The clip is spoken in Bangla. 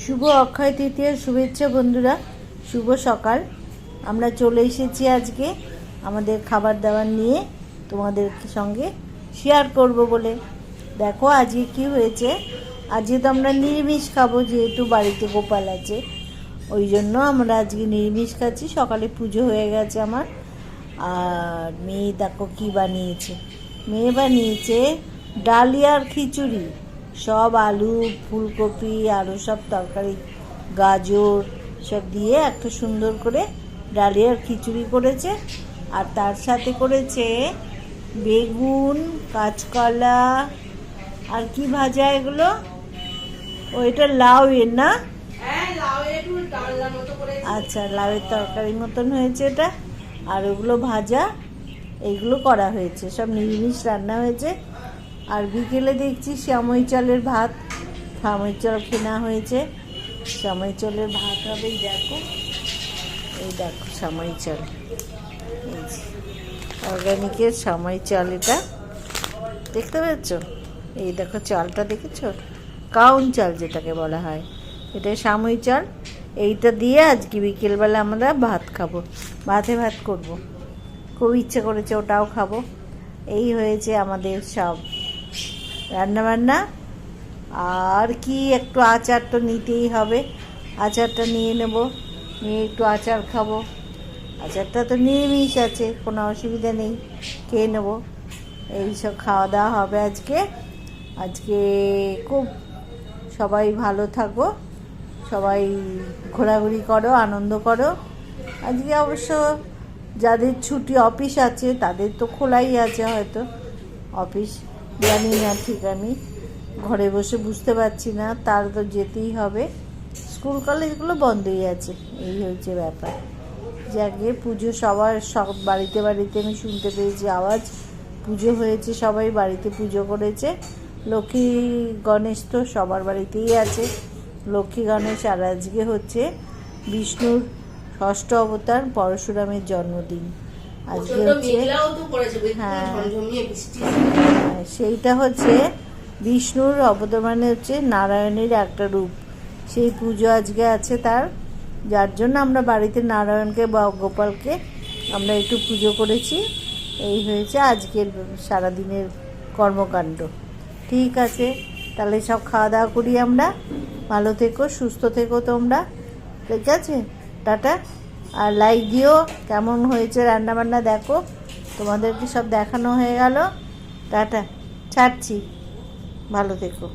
শুভ অক্ষয় তৃতীয়ার শুভেচ্ছা বন্ধুরা। শুভ সকাল। আমরা চলে এসেছি আজকে আমাদের খাবার দাবার নিয়ে তোমাদের সঙ্গে শেয়ার করব বলে। দেখো আজকে কি হয়েছে। আজকে তো আমরা নিরামিষ খাবো, যেহেতু বাড়িতে গোপাল আছে, ওই জন্য আমরা আজকে নিরামিষ খাচ্ছি। সকালে পুজো হয়ে গেছে আমার। আর মেয়ে দেখো কী বানিয়েছে। মেয়ে বানিয়েছে ডালিয়ার খিচুড়ি, সব আলু ফুলকপি আরও সব তরকারি গাজর সব দিয়ে একটা সুন্দর করে ডালিয়ার খিচুড়ি করেছে। আর তার সাথে করেছে বেগুন, কাঁচকলা আর কি ভাজা এগুলো, ওইটা লাউ এর না, আচ্ছা লাউয়ের তরকারির মতন হয়েছে এটা। আর ওগুলো ভাজা, এইগুলো করা হয়েছে, সব নিরামিষ রান্না হয়েছে। আর বিকেলে দেখছি শ্যামই চালের ভাত, শ্যামই চাল কেনা হয়েছে, শ্যামই চালের ভাত হবে। এই দেখো শ্যামই চাল, এই অর্গানিকের শ্যামই চাল, এটা দেখতে পাচ্ছ। এই দেখো চালটা দেখেছ, কাউন চাল যেটাকে বলা হয়, এটা শ্যামই চাল। এইটা দিয়ে আজকে বিকেলবেলা আমরা ভাত খাবো, ভাতে ভাত করব। খুব ইচ্ছে করেছে, ওটাও খাবো। এই হয়েছে আমাদের সব রান্নাবান্না। আর কি একটু আচার তো নিতেই হবে, আচারটা নিয়ে নেব, নিয়ে একটু আচার খাবো। আচারটা তো নিরামিষ আছে, কোনো অসুবিধা নেই, খেয়ে নেবো। এইসব খাওয়া দাওয়া হবে আজকে খুব সবাই ভালো থাকো, সবাই ঘোরাঘুরি করো, আনন্দ করো। আজকে অবশ্য যাদের ছুটি অফিস আছে তাদের তো খোলাই আছে, হয়তো অফিস জানি না ঠিক, আমি ঘরে বসে বুঝতে পারছি না, তার তো যেতেই হবে। স্কুল কলেজগুলো বন্ধই আছে, এই হচ্ছে ব্যাপার। যাকে পুজো সবার সব বাড়িতে বাড়িতে আমি শুনতে পেয়েছি আওয়াজ, পুজো হয়েছে, সবাই বাড়িতে পুজো করেছে। লক্ষ্মী গণেশ তো সবার বাড়িতেই আছে, লক্ষ্মী গণেশ। আর আজকে হচ্ছে বিষ্ণুর ষষ্ঠ অবতার পরশুরামের জন্মদিন আজকে হচ্ছে। হ্যাঁ, সেইটা হচ্ছে বিষ্ণুর অবতার, মানে হচ্ছে নারায়ণের একটা রূপ। সেই পুজো আজকে আছে তার, যার জন্য আমরা বাড়িতে নারায়ণকে বা গোপালকে আমরা একটু পুজো করেছি। এই হয়েছে আজকের সারাদিনের কর্মকাণ্ড। ঠিক আছে, তাহলে সব খাওয়া দাওয়া করি আমরা। ভালো থেকো, সুস্থ থেকো তোমরা, ঠিক আছে, টাটা। আর লাইক দিও, কেমন হয়েছে রান্নাবান্না দেখো, তোমাদেরকে সব দেখানো হয়ে গেল। টাটা, ছাড়ছি, ভালো থেকো।